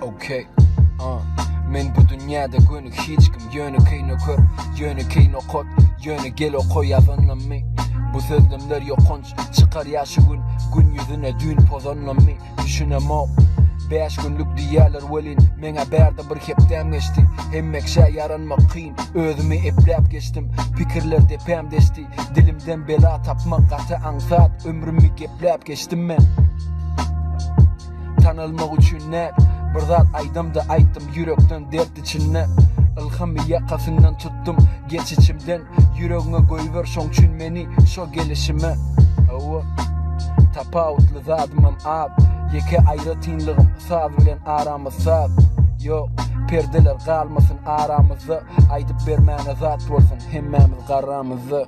Okay. Men bu dünyada gönük hiç kim yönü keyno kör, yönü keyno kot, yönü gel o koy yazanlanma. Bu sözlemler yokunç, çıkar yaşı gün yüzüne dün pozanlanma. Düşünemem. 5 günlük diyalar welin, mena berdi bir hepten geçti. Hemmek şey yaranmak kıyın, özümü eplep geçtim. Fikirler depem deşti, dilimden bela tapmak katı ansat. Ömrümü geplep geçtim ben. Tanılmak için ne? Bir zat aydımda ayttım yürekten dert içinne. Ilhamı yakasından tuttum geç içimden. Yüreğine koyver şoň üçün meni şo gelişime. Tapawutly zadymam ab. Yeke ayrı tinligim saz bilen aramız saz. Yok perdeler kalmasın aramızda. Aydıp bermäne zat bolsun hemmemiz garamızda.